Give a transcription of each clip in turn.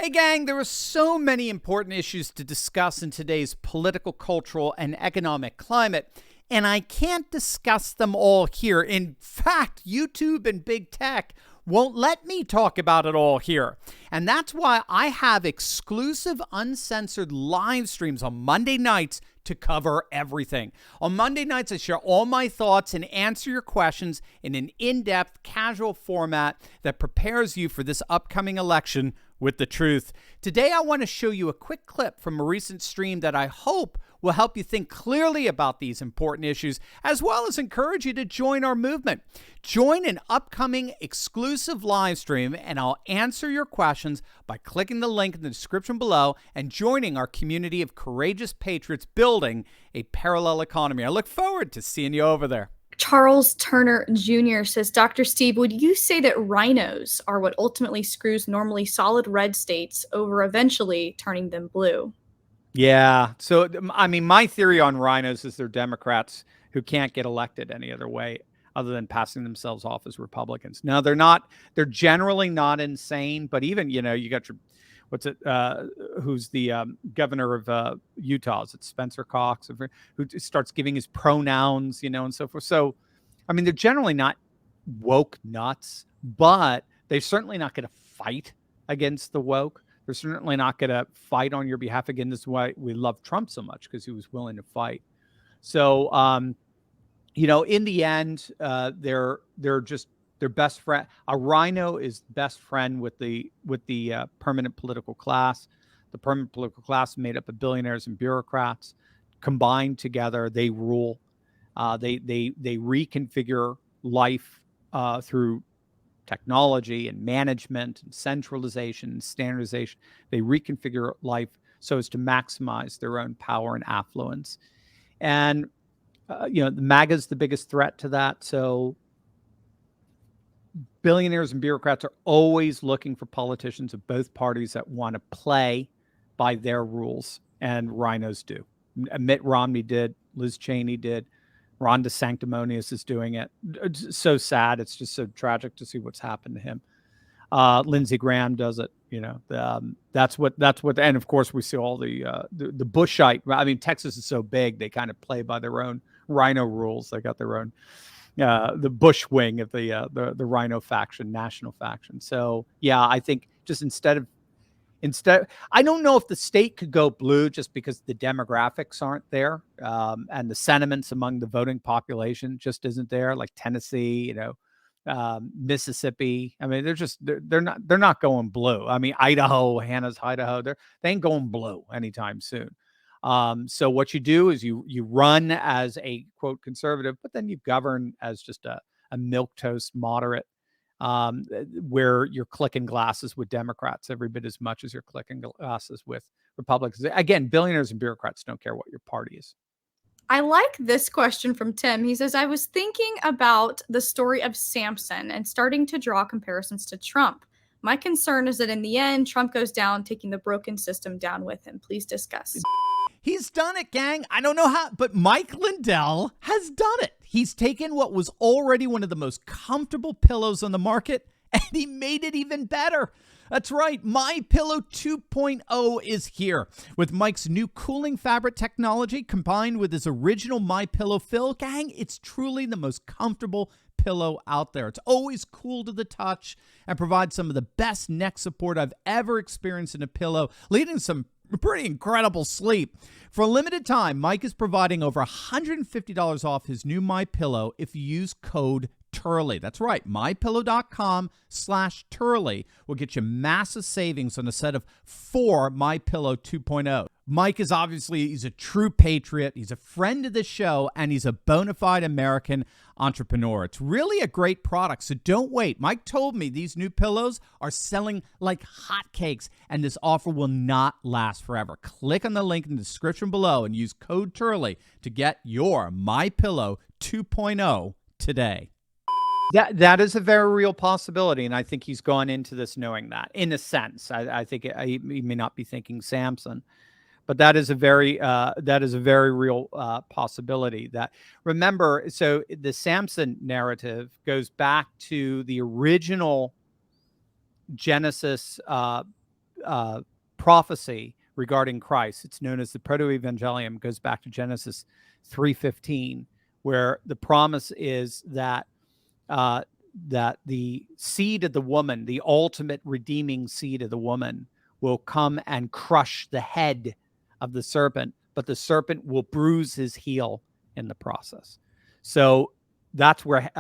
Hey, gang, there are so many important issues to discuss in today's political, cultural, and economic climate, and I can't discuss them all here. In fact, YouTube and big tech won't let me talk about it all here. And that's why I have exclusive, uncensored live streams on Monday nights to cover everything. On Monday nights, I share all my thoughts and answer your questions in an in-depth, casual format that prepares you for this upcoming election with the truth. Today, I want to show you a quick clip from a recent stream that I hope will help you think clearly about these important issues, as well as encourage you to join our movement. Join an upcoming exclusive live stream, and I'll answer your questions by clicking the link in the description below and joining our community of courageous patriots building a parallel economy. I look forward to seeing you over there. Charles Turner Jr. says, Dr. Steve, would you say that RINOs are what ultimately screws normally solid red states over eventually turning them blue? Yeah. So, I mean, my theory on RINOs is they're Democrats who can't get elected any other way other than passing themselves off as Republicans. Now, they're generally not insane, but even, you got your, who's the governor of Utah? Is it Spencer Cox, who starts giving his pronouns, and so forth. So, I mean, they're generally not woke nuts, but they're certainly not going to fight against the woke. They're certainly not going to fight on your behalf. Again, this is why we love Trump so much, because he was willing to fight. So, in the end, they're just their best friend. A RINO is best friend with the permanent political class. The permanent political class made up of billionaires and bureaucrats. Combined together, they rule. They reconfigure life through technology and management and centralization and standardization. They reconfigure life so as to maximize their own power and affluence. And, the MAGA is the biggest threat to that. So billionaires and bureaucrats are always looking for politicians of both parties that want to play by their rules, and RINOs do. Mitt Romney did. Liz Cheney did. Ron DeSanctimonious is doing it. It's so sad. It's just so tragic to see what's happened to him. Lindsey Graham does it. That's what. And of course, we see all the Bushite. I mean, Texas is so big; they kind of play by their own RINO rules. They got their own. The Bush wing of the RINO faction, national faction. So yeah, I think just instead, I don't know if the state could go blue just because the demographics aren't there, and the sentiments among the voting population just isn't there. Like Tennessee, Mississippi. I mean, they're not going blue. I mean, Hannah's Idaho, they ain't going blue anytime soon. So what you do is you run as a quote conservative, but then you govern as just a milquetoast moderate, where you're clicking glasses with Democrats every bit as much as you're clicking glasses with Republicans. Again, billionaires and bureaucrats don't care what your party is. I like this question from Tim. He says, I was thinking about the story of Samson and starting to draw comparisons to Trump. My concern is that in the end, Trump goes down, taking the broken system down with him. Please discuss. He's done it, gang. I don't know how, but Mike Lindell has done it. He's taken what was already one of the most comfortable pillows on the market, and he made it even better. That's right. MyPillow 2.0 is here. With Mike's new cooling fabric technology combined with his original MyPillow fill, gang, it's truly the most comfortable pillow out there. It's always cool to the touch and provides some of the best neck support I've ever experienced in a pillow, leading to some pretty incredible sleep. For a limited time, Mike is providing over $150 off his new MyPillow if you use code Turley. That's right. MyPillow.com/Turley will get you massive savings on a set of 4 MyPillow 2.0. Mike is he's a true patriot. He's a friend of the show, and he's a bona fide American entrepreneur. It's really a great product, so don't wait. Mike told me these new pillows are selling like hotcakes, and this offer will not last forever. Click on the link in the description below and use code Turley to get your MyPillow 2.0 today. That is a very real possibility, and I think he's gone into this knowing that. In a sense, I think he may not be thinking Samson, but that is a very real possibility. That, remember, so the Samson narrative goes back to the original Genesis prophecy regarding Christ. It's known as the Proto-Evangelium. Goes back to Genesis 3:15, where the promise is that that the seed of the woman, the ultimate redeeming seed of the woman, will come and crush the head of the serpent, but the serpent will bruise his heel in the process. So that's where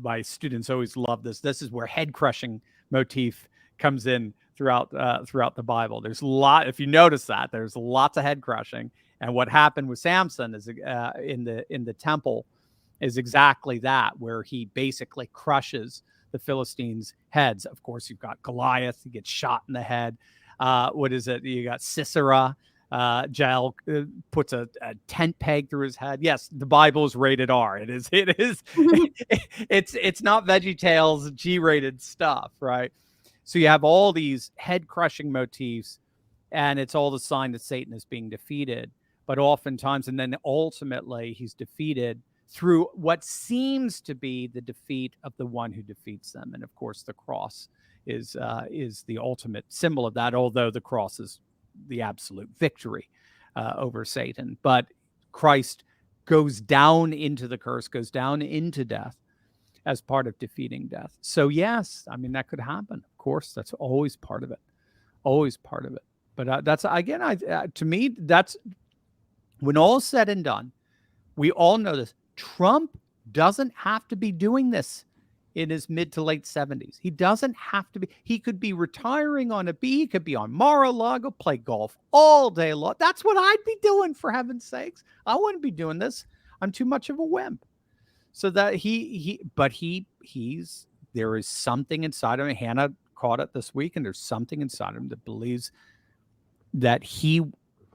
my students always love this. This is where head crushing motif comes in throughout the Bible. There's a lot. If you notice that, there's lots of head crushing. And what happened with Samson is in the temple is exactly that, where he basically crushes the Philistines' heads. Of course, you've got Goliath; he gets shot in the head. What is it? You got Sisera. Jael puts a tent peg through his head. Yes, the Bible is rated R. It is. It's not VeggieTales G-rated stuff, right? So you have all these head-crushing motifs, and it's all the sign that Satan is being defeated. But oftentimes, and then ultimately, he's defeated through what seems to be the defeat of the one who defeats them. And of course, the cross is the ultimate symbol of that, although the cross is the absolute victory over Satan. But Christ goes down into the curse, goes down into death as part of defeating death. So yes, I mean, that could happen. Of course, that's always part of it. Always part of it. But that's, again, to me, that's when all is said and done, we all know this. Trump doesn't have to be doing this in his mid to late 70s. He doesn't have to be. He could be retiring on a beach. He could be on Mar-a-Lago, play golf all day long. That's what I'd be doing, for heaven's sakes. I wouldn't be doing this. I'm too much of a wimp. So that there is something inside of him. Hannah caught it this week, and there's something inside of him that believes that he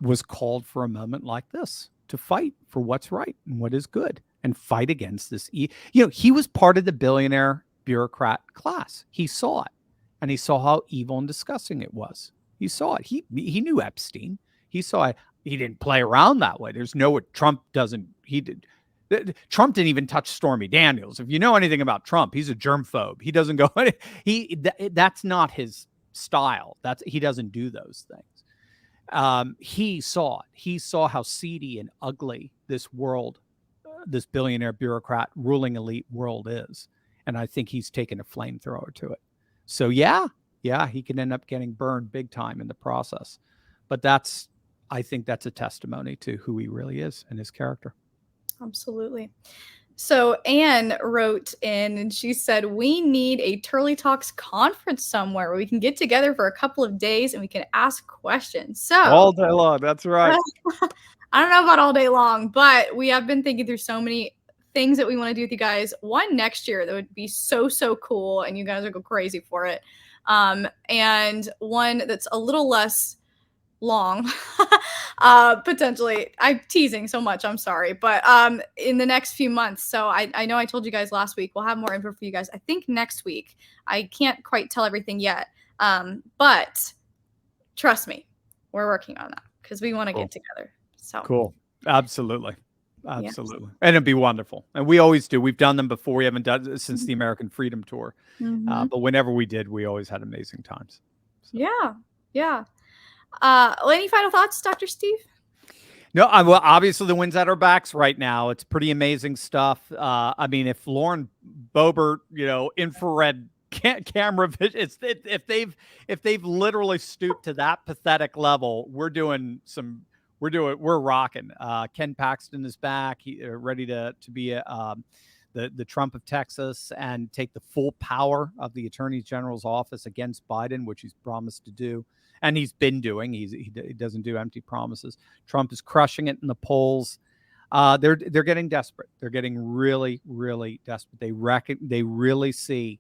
was called for a moment like this to fight for what's right and what is good and fight against this. He was part of the billionaire bureaucrat class. He saw it, and he saw how evil and disgusting it was. He saw it. He knew Epstein. He saw it. He didn't play around that way. There's no Trump doesn't. He did. Trump didn't even touch Stormy Daniels. If you know anything about Trump, he's a germphobe. He doesn't go. That's not his style. He doesn't do those things. He saw it. He saw how seedy and ugly this world, this billionaire bureaucrat ruling elite world is. And I think he's taken a flamethrower to it. So yeah, he can end up getting burned big time in the process. But I think that's a testimony to who he really is and his character. Absolutely. So Anne wrote in and she said, we need a Turley Talks conference somewhere where we can get together for a couple of days and we can ask questions. So all day long. That's right. I don't know about all day long, but we have been thinking through so many things that we want to do with you guys. One next year that would be so cool, and you guys would go crazy for it. And one that's a little less long, potentially. I'm teasing so much, I'm sorry, but in the next few months. So I know I told you guys last week, we'll have more info for you guys, I think next week. I can't quite tell everything yet, but trust me, we're working on that because we want to get together. So cool. Absolutely. Yes. And it'd be wonderful. And we always do. We've done them before. We haven't done it since the American Freedom Tour. But whenever we did, we always had amazing times. So. Yeah. Any final thoughts, Dr. Steve? No, well, obviously the wind's at our backs right now. It's pretty amazing stuff. I mean, if Lauren Boebert, infrared camera vision, if they've literally stooped to that pathetic level, we're rocking. Ken Paxton is back. Ready to be the Trump of Texas and take the full power of the Attorney General's office against Biden, which he's promised to do. And he's been doing. He doesn't do empty promises. Trump is crushing it in the polls. They're getting desperate. They're getting really, really desperate. They really see.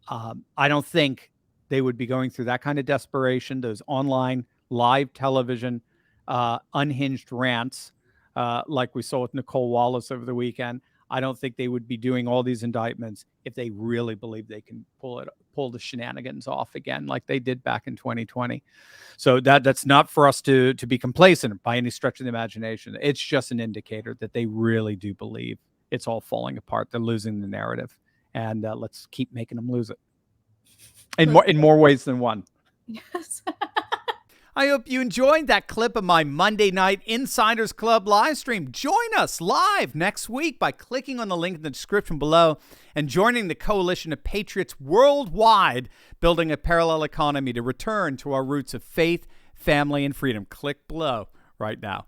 I don't think they would be going through that kind of desperation. Those online live television unhinged rants, like we saw with Nicole Wallace over the weekend. I don't think they would be doing all these indictments if they really believe they can pull the shenanigans off again, like they did back in 2020. So that's not for us to be complacent by any stretch of the imagination. It's just an indicator that they really do believe it's all falling apart. They're losing the narrative, and let's keep making them lose it in more ways than one. Yes. I hope you enjoyed that clip of my Monday Night Insiders Club live stream. Join us live next week by clicking on the link in the description below and joining the coalition of patriots worldwide building a parallel economy to return to our roots of faith, family, and freedom. Click below right now.